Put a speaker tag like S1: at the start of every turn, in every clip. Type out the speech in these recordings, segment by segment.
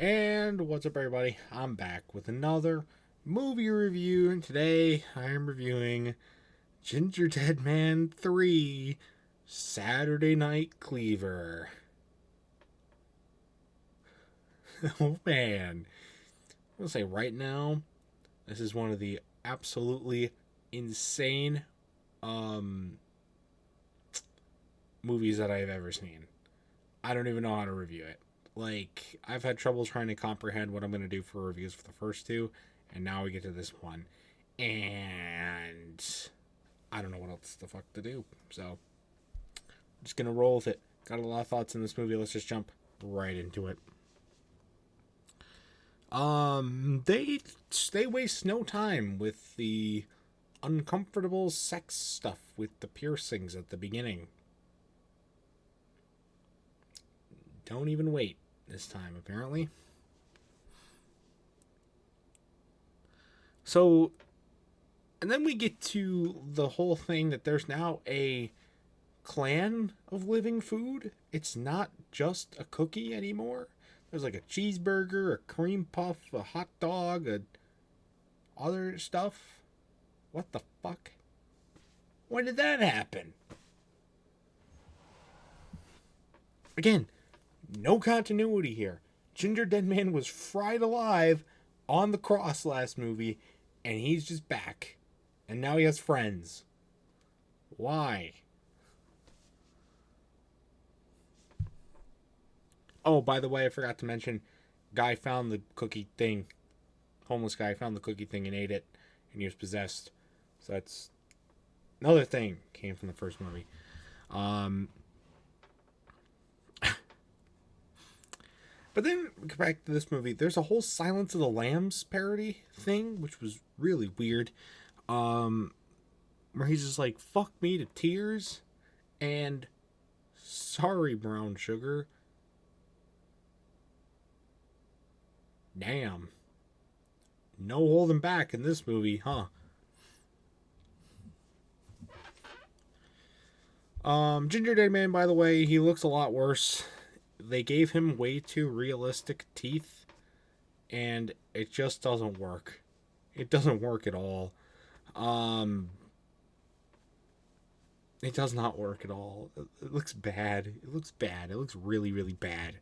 S1: And what's up, everybody? I'm back with another movie review, and today I am reviewing Gingerdead Man 3 Saturday Night Cleaver. Oh man. I'm gonna say right now, this is one of the absolutely insane movies that I've ever seen. I don't even know how to review it. Like, I've had trouble trying to comprehend what I'm going to do for reviews for the first two, and now we get to this one. And I don't know what else the fuck to do. So, I'm just going to roll with it. Got a lot of thoughts in this movie. Let's just jump right into it. They waste no time with the uncomfortable sex stuff with the piercings at the beginning. Don't even wait this time, apparently. So, and then we get to the whole thing that there's now a clan of living food. It's not just a cookie anymore. There's like a cheeseburger, a cream puff, a hot dog, other stuff. What the fuck? When did that happen? Again, no continuity here. Gingerdead Man was fried alive on the cross last movie, and he's just back. And now he has friends. Why? Oh, by the way, I forgot to mention, guy found the cookie thing. Homeless guy found the cookie thing and ate it, and he was possessed. So that's another thing came from the first movie. But then, back to this movie, there's a whole Silence of the Lambs parody thing, which was really weird. Where he's just like, fuck me to tears, and sorry, brown sugar. Damn. No holding back in this movie, huh? Gingerdead Man, by the way, he looks a lot worse. They gave him way too realistic teeth, and it just doesn't work. It doesn't work at all. It does not work at all. It looks bad. It looks bad. It looks really, really bad.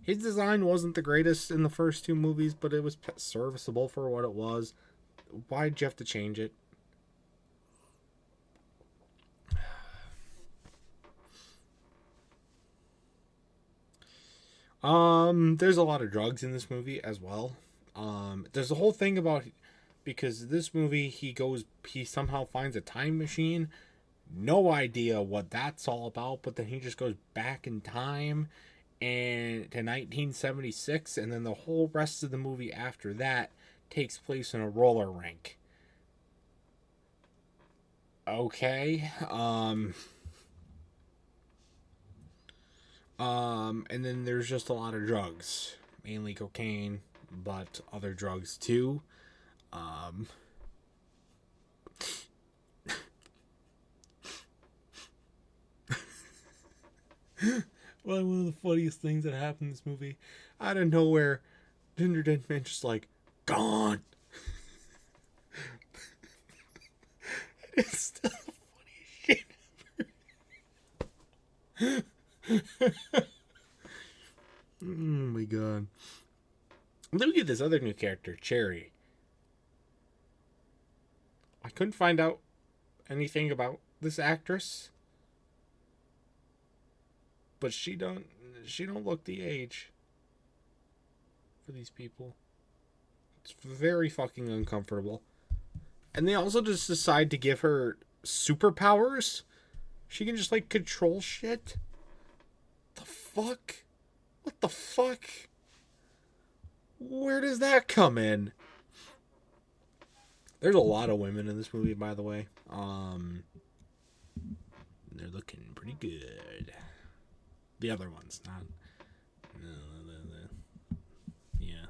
S1: His design wasn't the greatest in the first two movies, but it was serviceable for what it was. Why'd you have to change it? There's a lot of drugs in this movie as well. There's a whole thing about, because this movie he somehow finds a time machine. No idea what that's all about, but then he just goes back in time and to 1976, and then the whole rest of the movie after that takes place in a roller rink. Okay. And then there's just a lot of drugs, mainly cocaine, but other drugs too. Well, one of the funniest things that happened in this movie, out of nowhere, Gingerdead Man just like, gone. It's still the funniest shit ever. Oh my god. And then we get this other new character, Cherry. I couldn't find out anything about this actress, but she don't look the age for these people. It's very fucking uncomfortable. And they also just decide to give her superpowers. She can just like control shit. The fuck? What the fuck? Where does that come in? There's a lot of women in this movie, by the way. They're looking pretty good. The other ones, not. Yeah.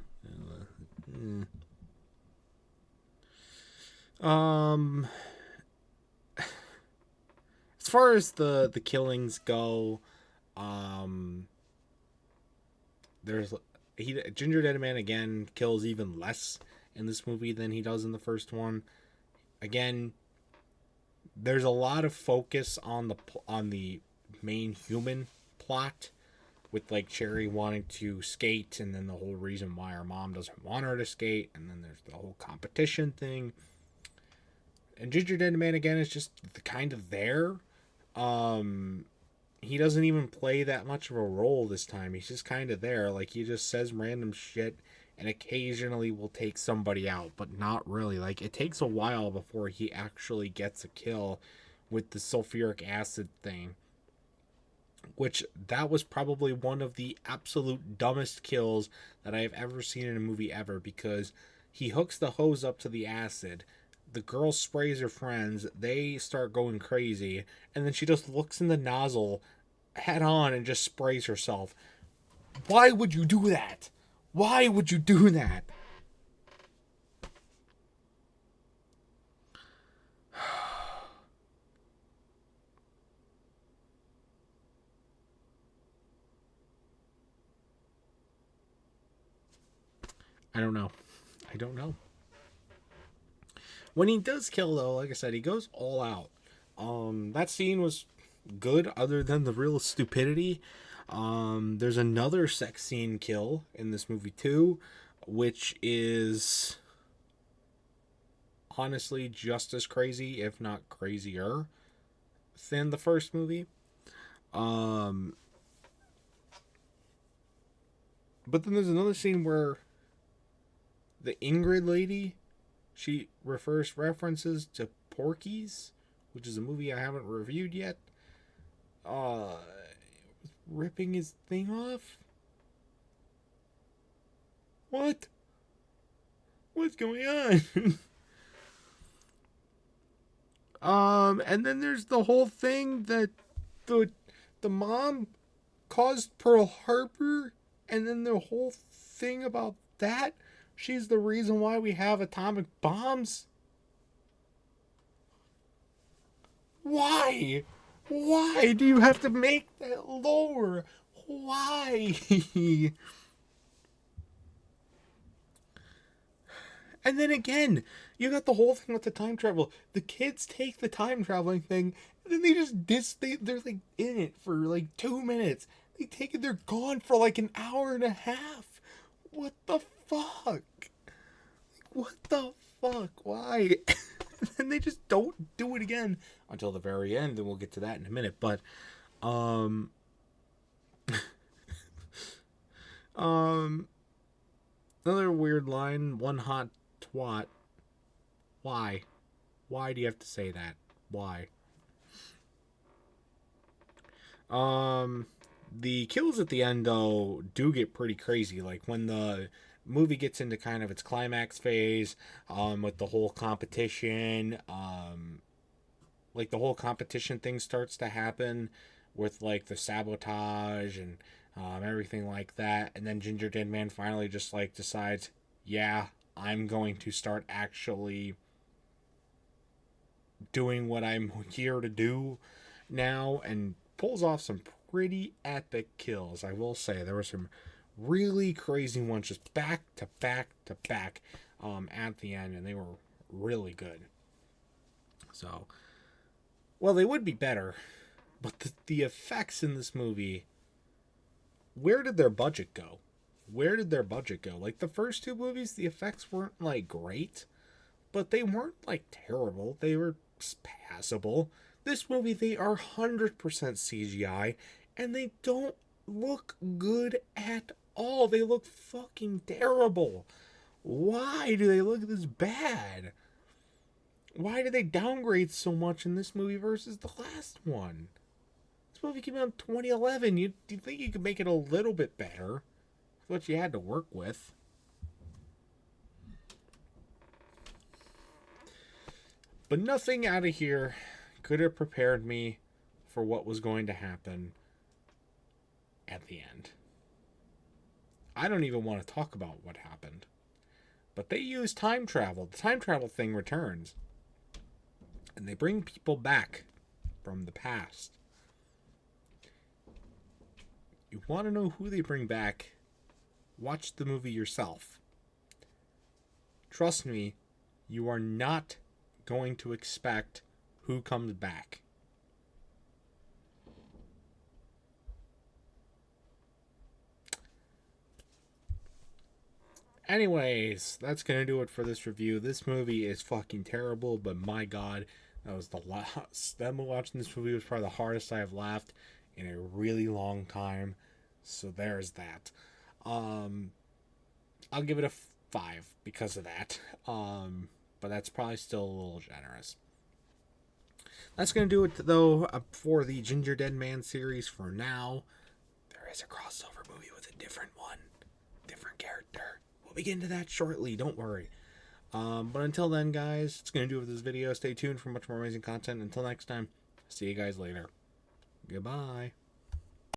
S1: As far as the killings go, there's Gingerdead Man again kills even less in this movie than he does in the first one. Again, there's a lot of focus on the main human plot, with like Cherry wanting to skate, and then the whole reason why her mom doesn't want her to skate, and then there's the whole competition thing. And Gingerdead Man again is just kind of there. He doesn't even play that much of a role this time. He's just kind of there. Like, he just says random shit and occasionally will take somebody out, but not really. Like, it takes a while before he actually gets a kill with the sulfuric acid thing, which that was probably one of the absolute dumbest kills that I have ever seen in a movie ever, because he hooks the hose up to the acid, the girl sprays her friends, they start going crazy, and then she just looks in the nozzle head on and just sprays herself. Why would you do that? Why would you do that? I don't know. I don't know. When he does kill, though, like I said, he goes all out. That scene was good, other than the real stupidity. There's another sex scene kill in this movie too, which is honestly just as crazy, if not crazier, than the first movie. But then there's another scene where the Ingrid lady, she references to Porky's, which is a movie I haven't reviewed yet. Ripping his thing off? What? What's going on? And then there's the whole thing that the mom caused Pearl Harbor, and then the whole thing about that. She's the reason why we have atomic bombs. Why? Why do you have to make that lore? Why? And then again, you got the whole thing with the time travel. The kids take the time traveling thing, and then they just they're like in it for like 2 minutes. They take it, they're gone for like an hour and a half. What the fuck? What the fuck? Why? And they just don't do it again until the very end, and we'll get to that in a minute. But another weird line, one hot twat. Why? Why do you have to say that? Why? The kills at the end, though, do get pretty crazy. Like, when the movie gets into kind of its climax phase, with the whole competition, like, the whole competition thing starts to happen with, like, the sabotage and everything like that. And then Gingerdead Man finally just, like, decides, yeah, I'm going to start actually doing what I'm here to do now, and pulls off some pretty epic kills. I will say there were some really crazy ones just back to back to back at the end, and they were really good. So, well, they would be better, but the effects in this movie, where did their budget go? Where did their budget go? Like, the first two movies, the effects weren't like great, but they weren't like terrible. They were passable. This movie, they are 100% CGI, and they don't look good at all. They look fucking terrible. Why do they look this bad? Why did they downgrade so much in this movie versus the last one? This movie came out in 2011. You think you could make it a little bit better? That's what you had to work with. But nothing out of here could have prepared me for what was going to happen at the end. I don't even want to talk about what happened. But they use time travel. The time travel thing returns. And they bring people back from the past. You want to know who they bring back? Watch the movie yourself. Trust me, you are not going to expect who comes back. Anyways, that's gonna do it for this review. This movie is fucking terrible, but my god, that was the last. Them watching this movie was probably the hardest I have laughed in a really long time. So there's that. I'll give it a 5 because of that. But that's probably still a little generous. That's gonna do it though for the Gingerdead Man series for now. There is a crossover movie with a different one, different character. We'll be getting to that shortly. Don't worry. But until then, guys, it's gonna do it for this video. Stay tuned for much more amazing content. Until next time, see you guys later. Goodbye.